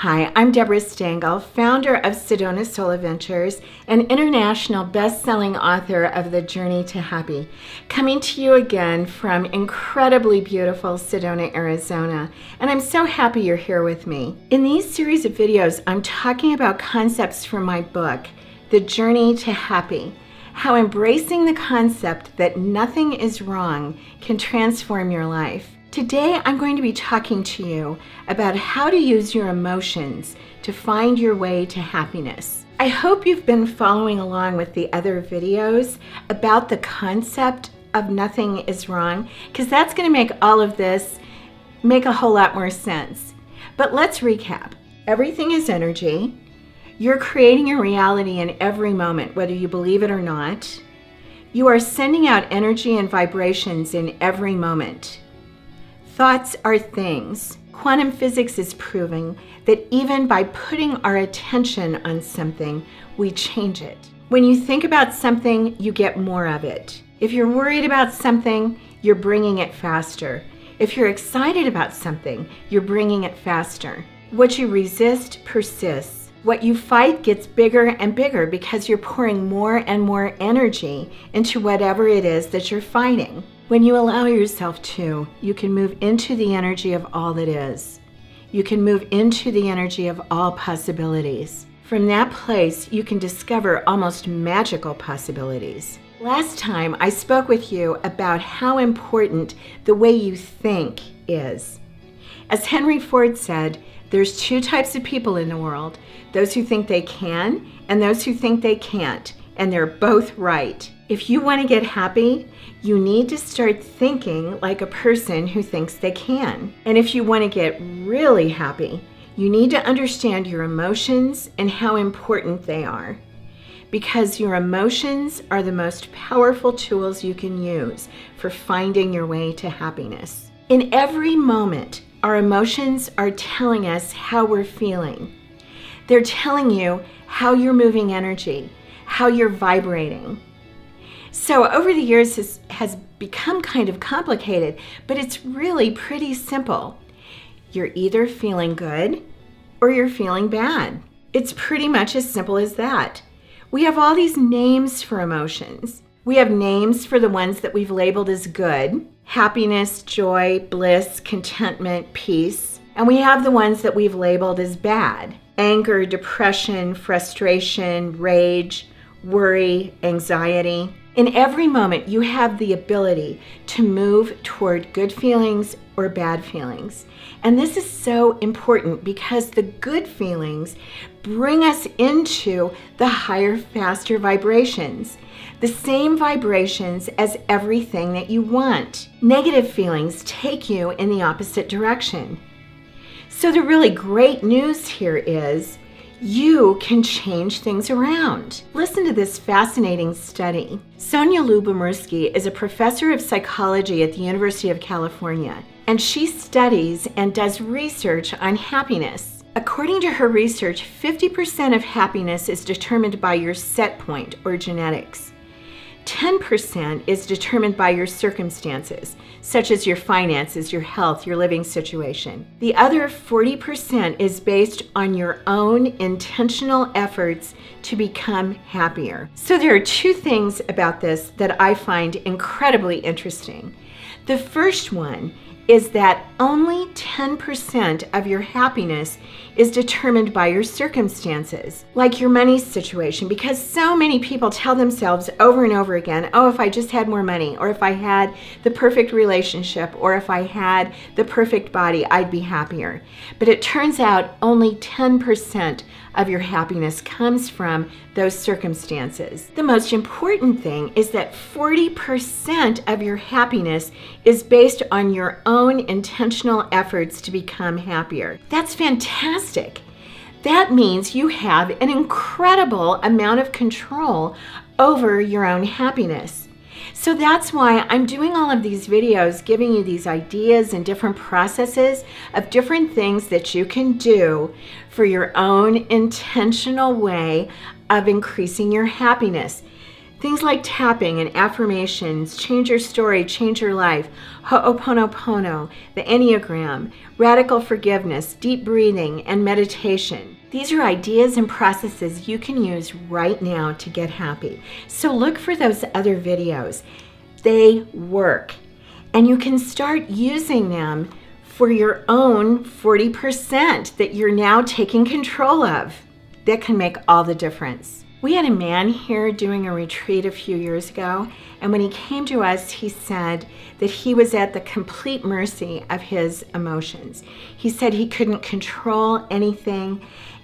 Hi, I'm Deborah Stengel, founder of Sedona Soul Adventures and international best-selling author of The Journey to Happy, coming to you again from incredibly beautiful Sedona, Arizona, and I'm so happy you're here with me. In these series of videos, I'm talking about concepts from my book, The Journey to Happy, how embracing the concept that nothing is wrong can transform your life. Today, I'm going to be talking to you about how to use your emotions to find your way to happiness. I hope you've been following along with the other videos about the concept of nothing is wrong, because that's going to make all of this make a whole lot more sense. But let's recap. Everything is energy. You're creating your reality in every moment, whether you believe it or not. You are sending out energy and vibrations in every moment. Thoughts are things. Quantum physics is proving that even by putting our attention on something, we change it. When you think about something, you get more of it. If you're worried about something, you're bringing it faster. If you're excited about something, you're bringing it faster. What you resist persists. What you fight gets bigger and bigger because you're pouring more and more energy into whatever it is that you're fighting. When you allow yourself to, you can move into the energy of all that is. You can move into the energy of all possibilities. From that place, you can discover almost magical possibilities. Last time, I spoke with you about how important the way you think is. As Henry Ford said, there's two types of people in the world, those who think they can and those who think they can't, and they're both right. If you want to get happy, you need to start thinking like a person who thinks they can. And if you want to get really happy, you need to understand your emotions and how important they are. Because your emotions are the most powerful tools you can use for finding your way to happiness. In every moment, our emotions are telling us how we're feeling. They're telling you how you're moving energy, how you're vibrating. So over the years, this has become kind of complicated, but it's really pretty simple. You're either feeling good or you're feeling bad. It's pretty much as simple as that. We have all these names for emotions. We have names for the ones that we've labeled as good: happiness, joy, bliss, contentment, peace. And we have the ones that we've labeled as bad: anger, depression, frustration, rage, worry, anxiety. In every moment, you have the ability to move toward good feelings or bad feelings. And this is so important because the good feelings bring us into the higher, faster vibrations, the same vibrations as everything that you want. Negative feelings take you in the opposite direction. So the really great news here is you can change things around. Listen to this fascinating study. Sonia Lyubomirsky is a professor of psychology at the University of California, and she studies and does research on happiness. According to her research, 50% of happiness is determined by your set point or genetics. 10% is determined by your circumstances, such as your finances, your health, your living situation. The other 40% is based on your own intentional efforts to become happier. So there are two things about this that I find incredibly interesting. The first one is that only 10% of your happiness is determined by your circumstances, like your money situation, because so many people tell themselves over and over again, oh, if I just had more money, or if I had the perfect relationship, or if I had the perfect body, I'd be happier. But it turns out only 10% of your happiness comes from those circumstances. The most important thing is that 40% of your happiness is based on your own intentional efforts to become happier. That's fantastic. That means you have an incredible amount of control over your own happiness. So that's why I'm doing all of these videos, giving you these ideas and different processes of different things that you can do for your own intentional way of increasing your happiness. Things like tapping and affirmations, change your story, change your life, Ho'oponopono, the Enneagram, radical forgiveness, deep breathing, and meditation. These are ideas and processes you can use right now to get happy. So look for those other videos. They work. And you can start using them for your own 40% that you're now taking control of. That can make all the difference. We had a man here doing a retreat a few years ago, and when he came to us, he said that he was at the complete mercy of his emotions. He said he couldn't control anything,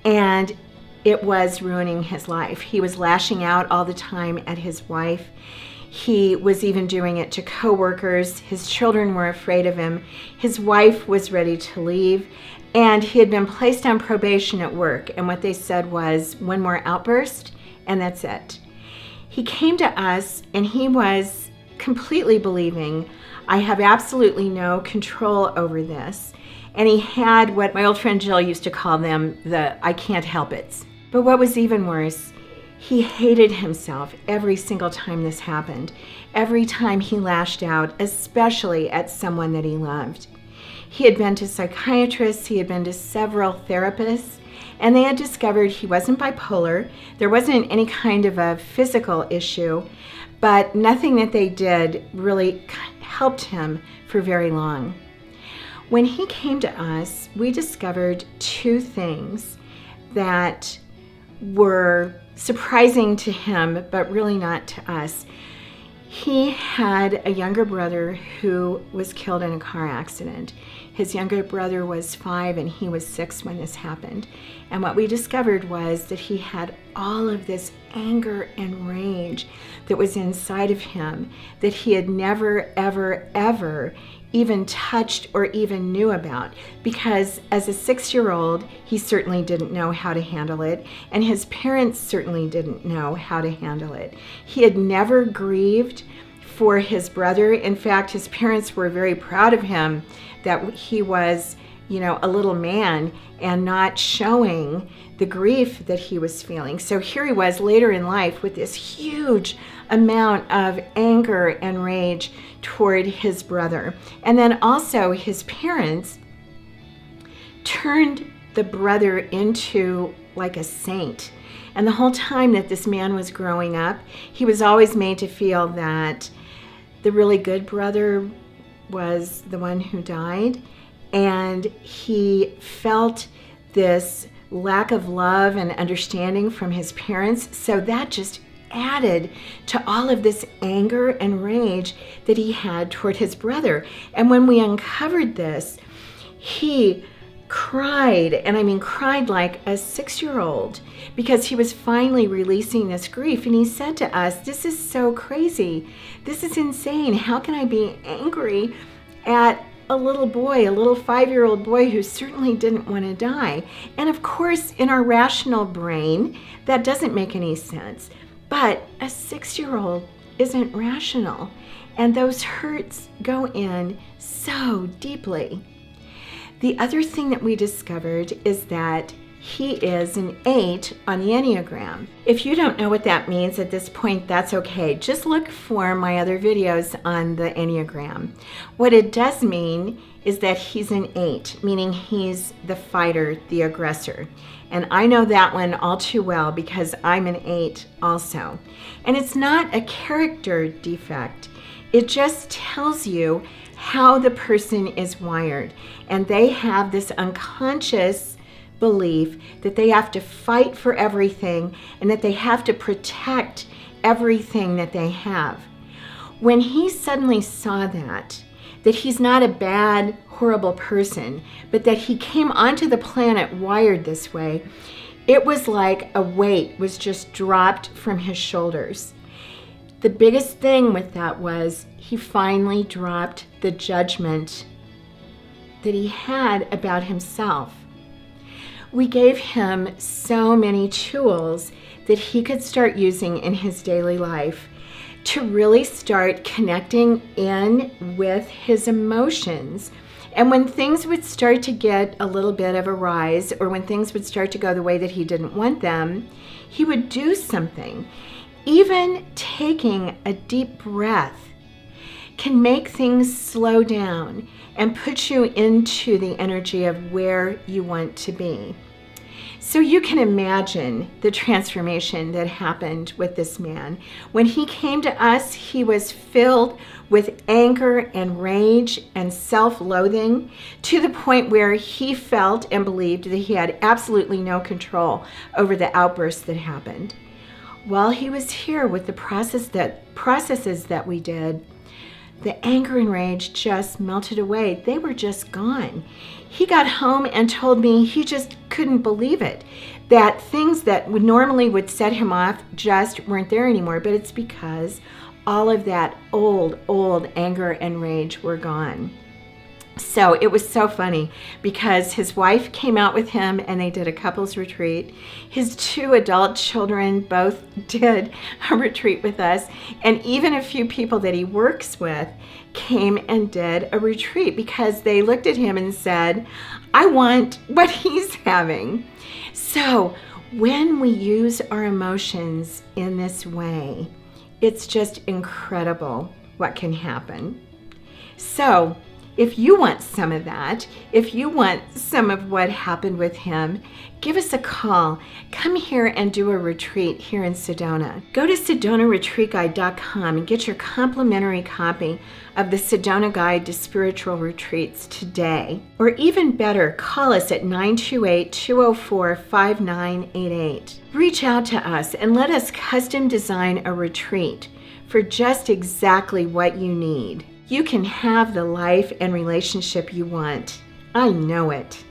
and it was ruining his life. He was lashing out all the time at his wife. He was even doing it to coworkers. His children were afraid of him. His wife was ready to leave, and he had been placed on probation at work, and what they said was one more outburst, and that's it. He came to us, and he was completely believing, I have absolutely no control over this. And he had what my old friend Jill used to call them the I can't help it. But what was even worse, he hated himself every single time this happened. Every time he lashed out, especially at someone that he loved. He had been to psychiatrists, he had been to several therapists, and they had discovered he wasn't bipolar. There wasn't any kind of a physical issue, but nothing that they did really helped him for very long. When he came to us, we discovered two things that were surprising to him, but really not to us. He had a younger brother who was killed in a car accident. His younger brother was 5 and he was 6 when this happened. And what we discovered was that he had all of this anger and rage that was inside of him that he had never, ever, ever even touched or even knew about, because as a 6-year-old, he certainly didn't know how to handle it, and his parents certainly didn't know how to handle it. He had never grieved for his brother. In fact, his parents were very proud of him that he was, a little man and not showing the grief that he was feeling. So here he was later in life with this huge amount of anger and rage toward his brother. And then also his parents turned the brother into like a saint. And the whole time that this man was growing up, he was always made to feel that the really good brother was the one who died. And he felt this lack of love and understanding from his parents. So that just added to all of this anger and rage that he had toward his brother. And when we uncovered this, he cried, and I mean cried like a 6-year-old, because he was finally releasing this grief. And he said to us, "This is so crazy. This is insane. How can I be angry at a little boy, a little 5-year-old boy who certainly didn't want to die?" And of course, in our rational brain, that doesn't make any sense. But a 6-year-old isn't rational, and those hurts go in so deeply. The other thing that we discovered is that he is an 8 on the Enneagram. If you don't know what that means at this point, that's okay. Just look for my other videos on the Enneagram. What it does mean is that he's an 8, meaning he's the fighter, the aggressor. And I know that one all too well because I'm an 8 also. And it's not a character defect. It just tells you how the person is wired. And they have this unconscious belief that they have to fight for everything and that they have to protect everything that they have. When he suddenly saw that he's not a bad, horrible person, but that he came onto the planet wired this way, it was like a weight was just dropped from his shoulders. The biggest thing with that was he finally dropped the judgment that he had about himself. We gave him so many tools that he could start using in his daily life to really start connecting in with his emotions. And when things would start to get a little bit of a rise, or when things would start to go the way that he didn't want them, he would do something. Even taking a deep breath can make things slow down and put you into the energy of where you want to be. So you can imagine the transformation that happened with this man. When he came to us, he was filled with anger and rage and self-loathing to the point where he felt and believed that he had absolutely no control over the outbursts that happened. While he was here with the processes that we did, the anger and rage just melted away. They were just gone. He got home and told me he just couldn't believe it, that things that would set him off just weren't there anymore. But it's because all of that old anger and rage were gone. So it was so funny because his wife came out with him and they did a couples retreat. His 2 adult children both did a retreat with us. And even a few people that he works with came and did a retreat because they looked at him and said, I want what he's having. So when we use our emotions in this way, it's just incredible what can happen. So if you want some of that, if you want some of what happened with him, give us a call. Come here and do a retreat here in Sedona. Go to SedonaRetreatGuide.com and get your complimentary copy of the Sedona Guide to Spiritual Retreats today. Or even better, call us at 928-204-5988. Reach out to us and let us custom design a retreat for just exactly what you need. You can have the life and relationship you want. I know it.